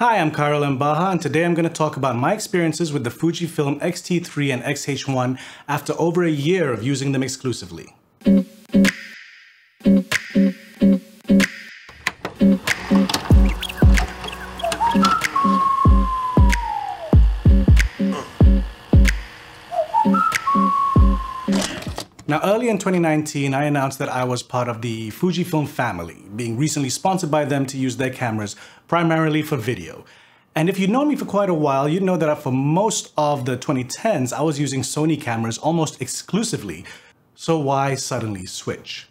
Hi, I'm Karel Mbaha, and today I'm going to talk about my experiences with the Fujifilm X-T3 and X-H1 after over a year of using them exclusively. Now, early in 2019, I announced that I was part of the Fujifilm family, being recently sponsored by them to use their cameras primarily for video. And if you've known me for quite a while, you'd know that for most of the 2010s, I was using Sony cameras almost exclusively. So why suddenly switch?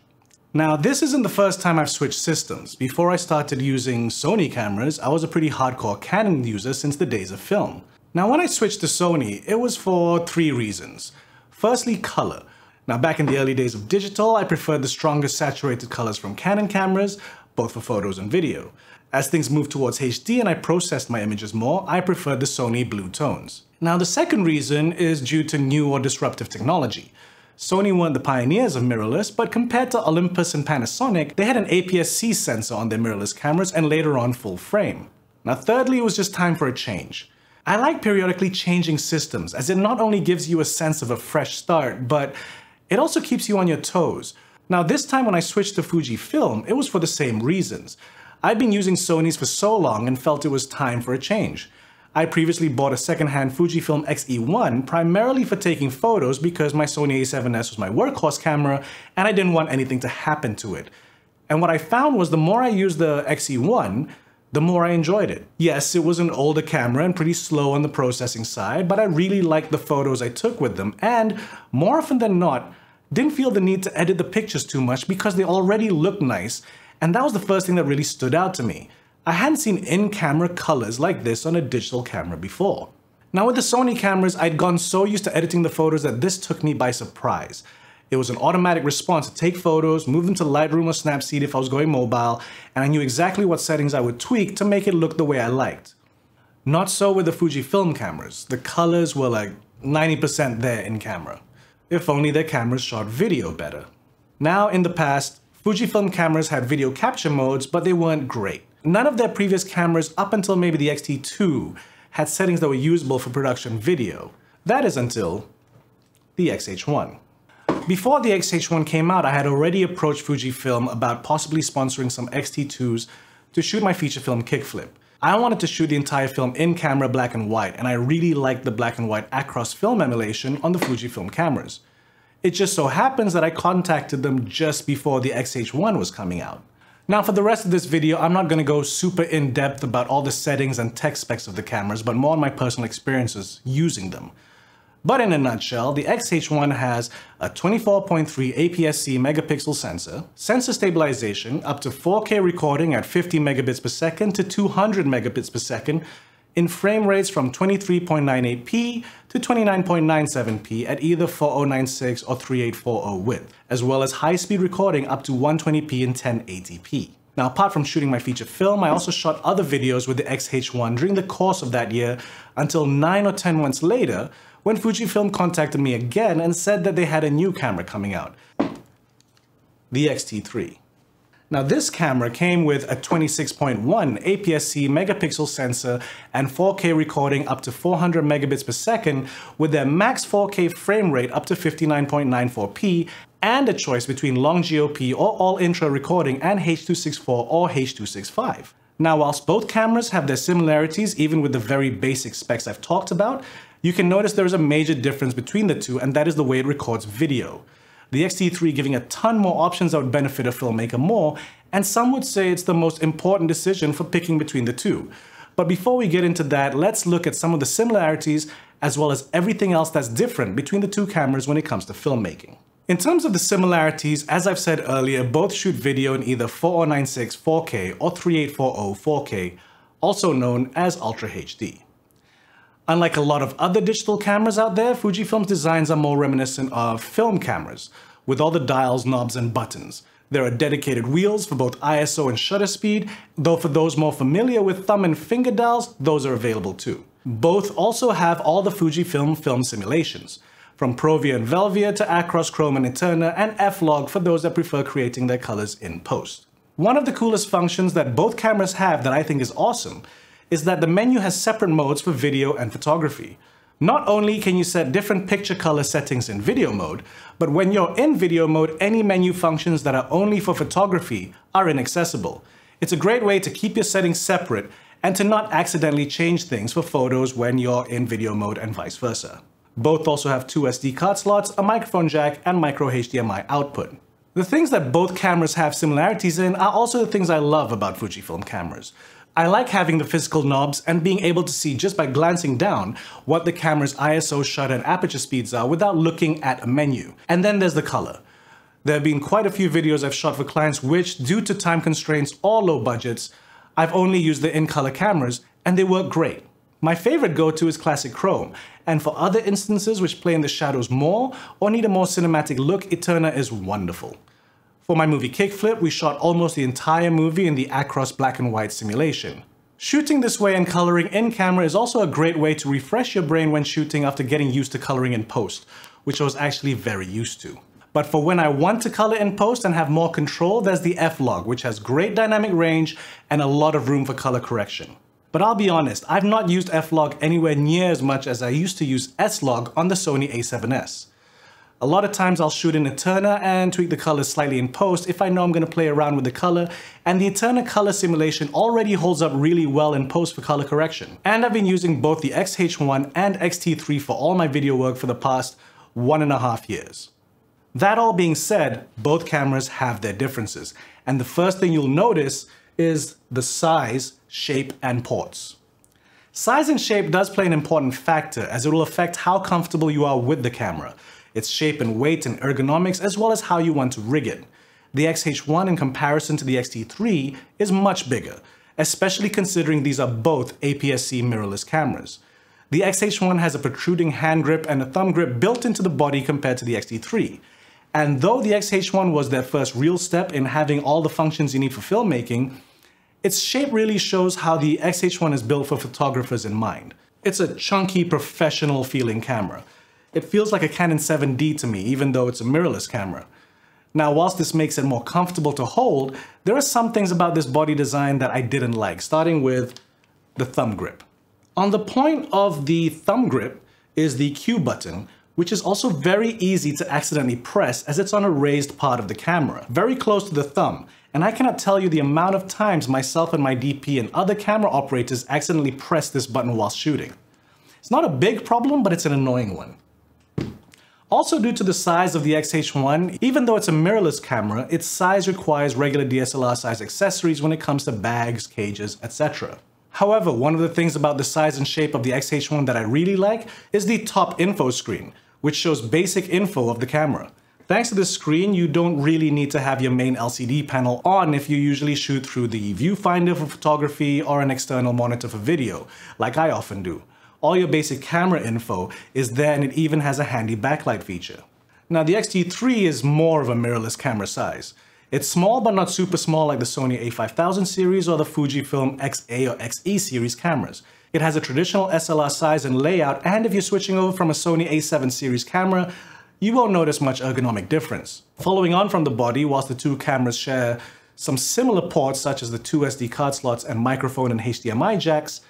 Now, this isn't the first time I've switched systems. Before I started using Sony cameras, I was a pretty hardcore Canon user since the days of film. Now, when I switched to Sony, it was for three reasons. Firstly, color. Now, back in the early days of digital, I preferred the stronger saturated colors from Canon cameras, both for photos and video. As things moved towards HD and I processed my images more, I preferred the Sony blue tones. Now, the second reason is due to new or disruptive technology. Sony weren't the pioneers of mirrorless, but compared to Olympus and Panasonic, they had an APS-C sensor on their mirrorless cameras and later on full frame. Now, thirdly, it was just time for a change. I like periodically changing systems, as it not only gives you a sense of a fresh start, but it also keeps you on your toes. Now, this time when I switched to Fujifilm, it was for the same reasons. I'd been using Sonys for so long and felt it was time for a change. I previously bought a second-hand Fujifilm X-E1 primarily for taking photos because my Sony a7S was my workhorse camera and I didn't want anything to happen to it. And what I found was the more I used the X-E1, the more I enjoyed it. Yes, it was an older camera and pretty slow on the processing side, but I really liked the photos I took with them and, more often than not, didn't feel the need to edit the pictures too much because they already looked nice, and that was the first thing that really stood out to me. I hadn't seen in-camera colors like this on a digital camera before. Now, with the Sony cameras, I'd gotten so used to editing the photos that this took me by surprise. It was an automatic response to take photos, move them to Lightroom or Snapseed if I was going mobile, and I knew exactly what settings I would tweak to make it look the way I liked. Not so with the Fujifilm cameras. The colors were like 90% there in camera. If only their cameras shot video better. Now, in the past, Fujifilm cameras had video capture modes, but they weren't great. None of their previous cameras up until maybe the X-T2 had settings that were usable for production video. That is until the X-H1. Before the X-H1 came out, I had already approached Fujifilm about possibly sponsoring some X-T2s to shoot my feature film kickflip. I wanted to shoot the entire film in camera black and white, and I really liked the black and white Acros film emulation on the Fujifilm cameras. It just so happens that I contacted them just before the X-H1 was coming out. Now, for the rest of this video, I'm not going to go super in-depth about all the settings and tech specs of the cameras, but more on my personal experiences using them. But in a nutshell, the X-H1 has a 24.3 APS-C megapixel sensor, sensor stabilization, up to 4K recording at 50 megabits per second to 200 megabits per second, in frame rates from 23.98p to 29.97p at either 4096 or 3840 width, as well as high-speed recording up to 120p and 1080p. Now, apart from shooting my feature film, I also shot other videos with the X-H1 during the course of that year until 9 or 10 months later, when Fujifilm contacted me again and said that they had a new camera coming out, the X-T3. Now, this camera came with a 26.1 APS-C megapixel sensor and 4K recording up to 400 megabits per second with their max 4K frame rate up to 59.94p and a choice between long GOP or all intra recording and H.264 or H.265. Now, whilst both cameras have their similarities, even with the very basic specs I've talked about, you can notice there is a major difference between the two, and that is the way it records video. The X-T3 giving a ton more options that would benefit a filmmaker more, and some would say it's the most important decision for picking between the two. But before we get into that, let's look at some of the similarities as well as everything else that's different between the two cameras when it comes to filmmaking. In terms of the similarities, as I've said earlier, both shoot video in either 4096 4K or 3840 4K, also known as Ultra HD. Unlike a lot of other digital cameras out there, Fujifilm's designs are more reminiscent of film cameras, with all the dials, knobs, and buttons. There are dedicated wheels for both ISO and shutter speed, though for those more familiar with thumb and finger dials, those are available too. Both also have all the Fujifilm film simulations, from Provia and Velvia to Acros, Chroma and Eterna, and F-Log for those that prefer creating their colors in post. One of the coolest functions that both cameras have that I think is awesome is that the menu has separate modes for video and photography. Not only can you set different picture color settings in video mode, but when you're in video mode, any menu functions that are only for photography are inaccessible. It's a great way to keep your settings separate and to not accidentally change things for photos when you're in video mode and vice versa. Both also have 2 SD card slots, a microphone jack, and micro Hdmi output. The things that both cameras have similarities in are also the things I love about Fujifilm cameras. I like having the physical knobs and being able to see just by glancing down what the camera's ISO, shutter, and aperture speeds are without looking at a menu. And then there's the color. There have been quite a few videos I've shot for clients which, due to time constraints or low budgets, I've only used the in-color cameras and they work great. My favorite go-to is classic chrome, and for other instances which play in the shadows more or need a more cinematic look, Eterna is wonderful. For my movie Kickflip, we shot almost the entire movie in the Acros black and white simulation. Shooting this way and coloring in camera is also a great way to refresh your brain when shooting after getting used to coloring in post, which I was actually very used to. But for when I want to color in post and have more control, there's the F-Log, which has great dynamic range and a lot of room for color correction. But I'll be honest, I've not used F-Log anywhere near as much as I used to use S-Log on the Sony a7S. A lot of times I'll shoot in Eterna and tweak the colors slightly in post if I know I'm going to play around with the color, and the Eterna color simulation already holds up really well in post for color correction. And I've been using both the X-H1 and X-T3 for all my video work for the past 1.5 years. That all being said, both cameras have their differences, and the first thing you'll notice is the size, shape, and ports. Size and shape does play an important factor as it will affect how comfortable you are with the camera, its shape and weight and ergonomics, as well as how you want to rig it. The X-H1 in comparison to the X-T3 is much bigger, especially considering these are both APS-C mirrorless cameras. The X-H1 has a protruding hand grip and a thumb grip built into the body compared to the X-T3. And though the X-H1 was their first real step in having all the functions you need for filmmaking, its shape really shows how the X-H1 is built for photographers in mind. It's a chunky, professional feeling camera. It feels like a Canon 7D to me, even though it's a mirrorless camera. Now, whilst this makes it more comfortable to hold, there are some things about this body design that I didn't like, starting with the thumb grip. On the point of the thumb grip is the Q button, which is also very easy to accidentally press as it's on a raised part of the camera, very close to the thumb. And I cannot tell you the amount of times myself and my DP and other camera operators accidentally press this button while shooting. It's not a big problem, but it's an annoying one. Also, due to the size of the X-H1, even though it's a mirrorless camera, its size requires regular DSLR size accessories when it comes to bags, cages, etc. However, one of the things about the size and shape of the X-H1 that I really like is the top info screen, which shows basic info of the camera. Thanks to this screen, you don't really need to have your main LCD panel on if you usually shoot through the viewfinder for photography or an external monitor for video, like I often do. All your basic camera info is there, and it even has a handy backlight feature. Now, the X-T3 is more of a mirrorless camera size. It's small but not super small like the Sony a5000 series or the Fujifilm XA or XE series cameras. It has a traditional SLR size and layout, and if you're switching over from a Sony a7 series camera, you won't notice much ergonomic difference. Following on from the body, whilst the two cameras share some similar ports such as the 2 SD card slots and microphone and HDMI jacks,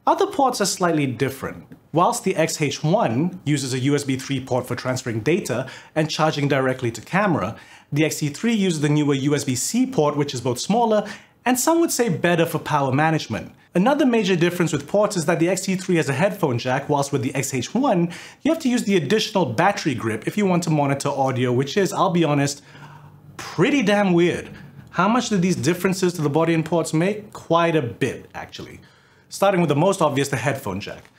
other ports are slightly different. Whilst the X-H1 uses a USB 3 port for transferring data and charging directly to camera, the X-T3 uses the newer USB-C port, which is both smaller and some would say better for power management. Another major difference with ports is that the X-T3 has a headphone jack, whilst with the X-H1, you have to use the additional battery grip if you want to monitor audio, which is, I'll be honest, pretty damn weird. How much do these differences to the body and ports make? Quite a bit, actually. Starting with the most obvious, the headphone jack.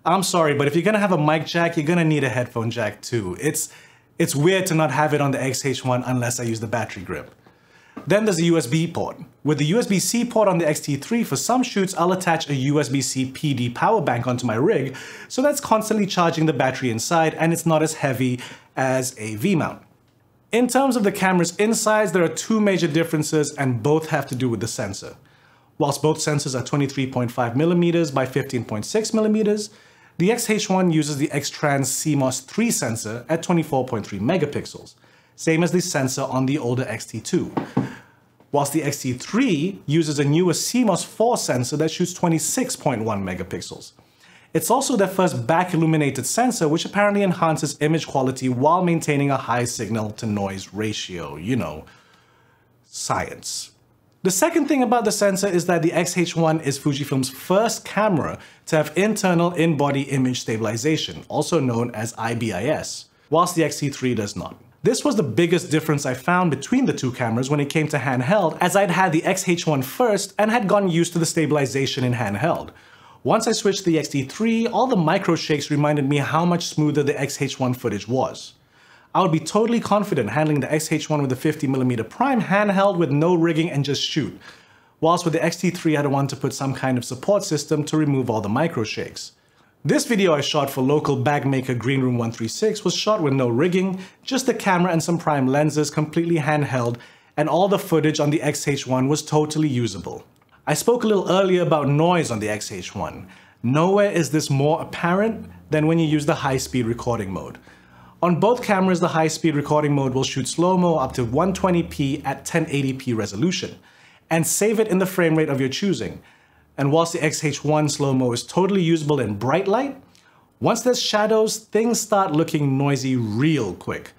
I'm sorry, but if you're gonna have a mic jack, you're gonna need a headphone jack too. It's weird to not have it on the X-H1 unless I use the battery grip. Then there's the USB port. With the USB-C port on the X-T3, for some shoots, I'll attach a USB-C PD power bank onto my rig, so that's constantly charging the battery inside and it's not as heavy as a V-mount. In terms of the camera's insides, there are two major differences and both have to do with the sensor. Whilst both sensors are 23.5mm by 15.6mm, the X-H1 uses the X-Trans CMOS 3 sensor at 24.3 megapixels, same as the sensor on the older X-T2. whilst the X-T3 uses a newer CMOS 4 sensor that shoots 26.1 megapixels. It's also their first back-illuminated sensor, which apparently enhances image quality while maintaining a high signal-to-noise ratio. You know, science. The second thing about the sensor is that the X-H1 is Fujifilm's first camera to have internal in-body image stabilization, also known as IBIS, whilst the X-T3 does not. This was the biggest difference I found between the two cameras when it came to handheld, as I'd had the X-H1 first and had gotten used to the stabilization in handheld. Once I switched to the X-T3, all the micro shakes reminded me how much smoother the X-H1 footage was. I would be totally confident handling the X-H1 with a 50mm prime handheld with no rigging and just shoot, whilst with the X-T3 I'd want to put some kind of support system to remove all the micro shakes. This video I shot for local bag maker Greenroom 136 was shot with no rigging, just the camera and some prime lenses completely handheld, and all the footage on the X-H1 was totally usable. I spoke a little earlier about noise on the X-H1. Nowhere is this more apparent than when you use the high-speed recording mode. On both cameras, the high-speed recording mode will shoot slow-mo up to 120p at 1080p resolution, and save it in the frame rate of your choosing. And whilst the X-H1 slow-mo is totally usable in bright light, once there's shadows, things start looking noisy real quick,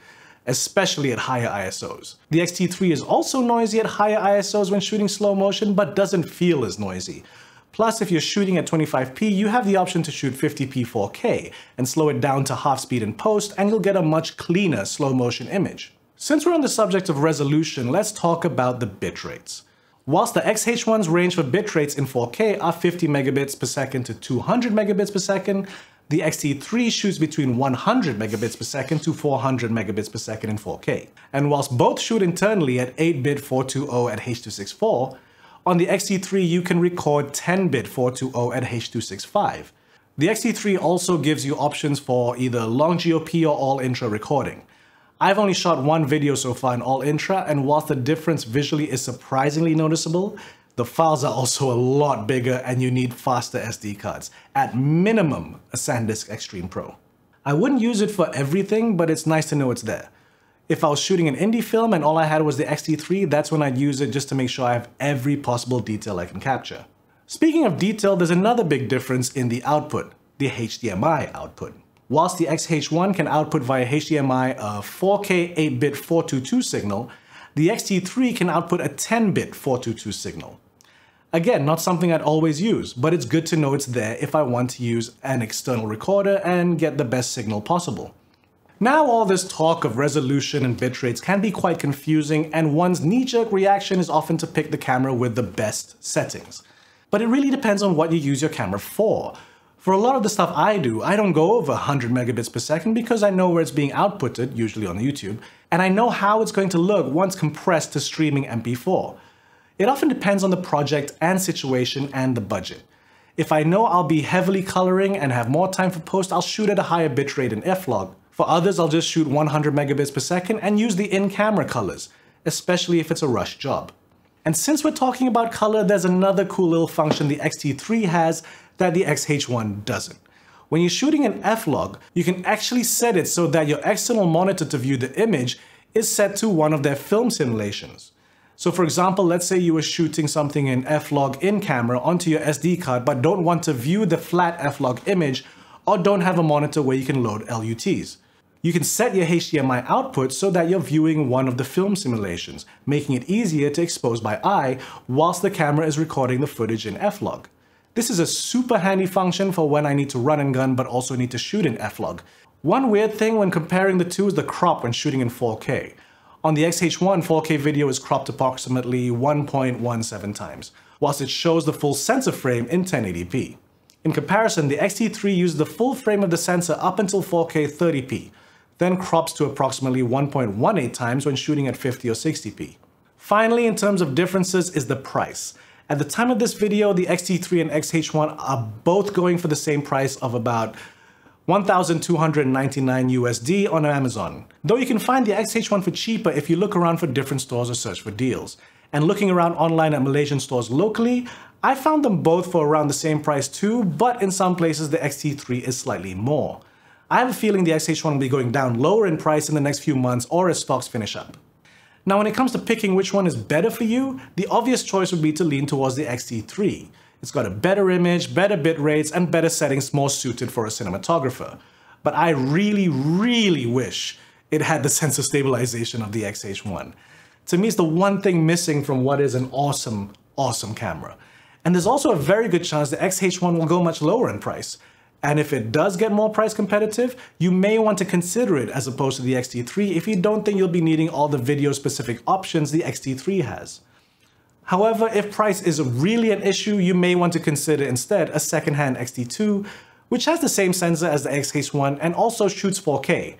especially at higher ISOs. The X-T3 is also noisy at higher ISOs when shooting slow motion, but doesn't feel as noisy. Plus, if you're shooting at 25p, you have the option to shoot 50p 4K and slow it down to half speed in post, and you'll get a much cleaner slow motion image. Since we're on the subject of resolution, let's talk about the bit rates. Whilst the X-H1's range for bit rates in 4K are 50 megabits per second to 200 megabits per second, the X-T3 shoots between 100 megabits per second to 400 megabits per second in 4K. And whilst both shoot internally at 8-bit 420 at H.264, on the X-T3 you can record 10-bit 420 at H.265. The X-T3 also gives you options for either long GOP or all intra recording. I've only shot one video so far in all intra, and whilst the difference visually is surprisingly noticeable, the files are also a lot bigger and you need faster SD cards, at minimum a SanDisk Extreme Pro. I wouldn't use it for everything, but it's nice to know it's there. If I was shooting an indie film and all I had was the X-T3, that's when I'd use it just to make sure I have every possible detail I can capture. Speaking of detail, there's another big difference in the output, the HDMI output. Whilst the X-H1 can output via HDMI a 4K 8-bit 422 signal, the X-T3 can output a 10-bit 422 signal. Again, not something I'd always use, but it's good to know it's there if I want to use an external recorder and get the best signal possible. Now all this talk of resolution and bit rates can be quite confusing, and one's knee-jerk reaction is often to pick the camera with the best settings. But it really depends on what you use your camera for. For a lot of the stuff I do, I don't go over 100 megabits per second because I know where it's being outputted, usually on YouTube, and I know how it's going to look once compressed to streaming MP4. It often depends on the project and situation and the budget. If I know I'll be heavily coloring and have more time for post, I'll shoot at a higher bitrate in F-Log. For others, I'll just shoot 100 megabits per second and use the in-camera colors, especially if it's a rush job. And since we're talking about color, there's another cool little function the X-T3 has that the X-H1 doesn't. When you're shooting in F-Log, you can actually set it so that your external monitor to view the image is set to one of their film simulations. So for example, let's say you were shooting something in F-Log in camera onto your SD card but don't want to view the flat F-Log image or don't have a monitor where you can load LUTs. You can set your HDMI output so that you're viewing one of the film simulations, making it easier to expose by eye whilst the camera is recording the footage in F-Log. This is a super handy function for when I need to run and gun but also need to shoot in F-Log. One weird thing when comparing the two is the crop when shooting in 4K. On the X-H1, 4K video is cropped approximately 1.17 times, whilst it shows the full sensor frame in 1080p. In comparison, the X-T3 uses the full frame of the sensor up until 4K 30p, then crops to approximately 1.18 times when shooting at 50 or 60p. Finally, in terms of differences, is the price. At the time of this video, the X-T3 and X-H1 are both going for the same price of about $1,299 USD on Amazon. Though you can find the X-H1 for cheaper if you look around for different stores or search for deals. And looking around online at Malaysian stores locally, I found them both for around the same price too, but in some places the X-T3 is slightly more. I have a feeling the X-H1 will be going down lower in price in the next few months or as stocks finish up. Now, when it comes to picking which one is better for you, the obvious choice would be to lean towards the X-T3. It's got a better image, better bit rates, and better settings more suited for a cinematographer. But I really wish it had the sensor stabilization of the X-H1. To me, it's the one thing missing from what is an awesome camera. And there's also a very good chance the X-H1 will go much lower in price. And if it does get more price competitive, you may want to consider it as opposed to the X-T3 if you don't think you'll be needing all the video-specific options the X-T3 has. However, if price is really an issue, you may want to consider instead a second-hand X-T2, which has the same sensor as the X-H1 and also shoots 4K.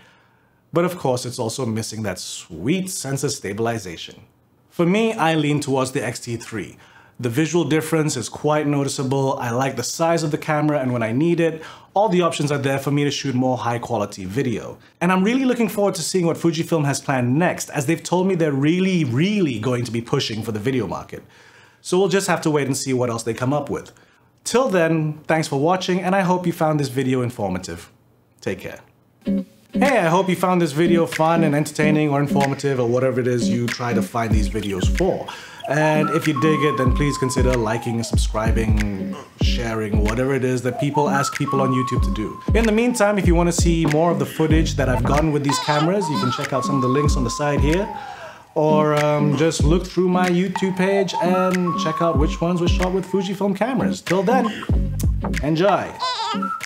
But of course, it's also missing that sweet sensor stabilization. For me, I lean towards the X-T3. The visual difference is quite noticeable. I like the size of the camera, and when I need it, all the options are there for me to shoot more high-quality video. And I'm really looking forward to seeing what Fujifilm has planned next, as they've told me they're really going to be pushing for the video market. So we'll just have to wait and see what else they come up with. Till then, thanks for watching, and I hope you found this video informative. Take care. Hey, I hope you found this video fun and entertaining or informative or whatever it is you try to find these videos for. And if you dig it, then please consider liking, subscribing, sharing, whatever it is that people ask people on YouTube to do. In the meantime, if you want to see more of the footage that I've gotten with these cameras, you can check out some of the links on the side here. Or just look through my YouTube page and check out which ones were shot with Fujifilm cameras. Till then, enjoy!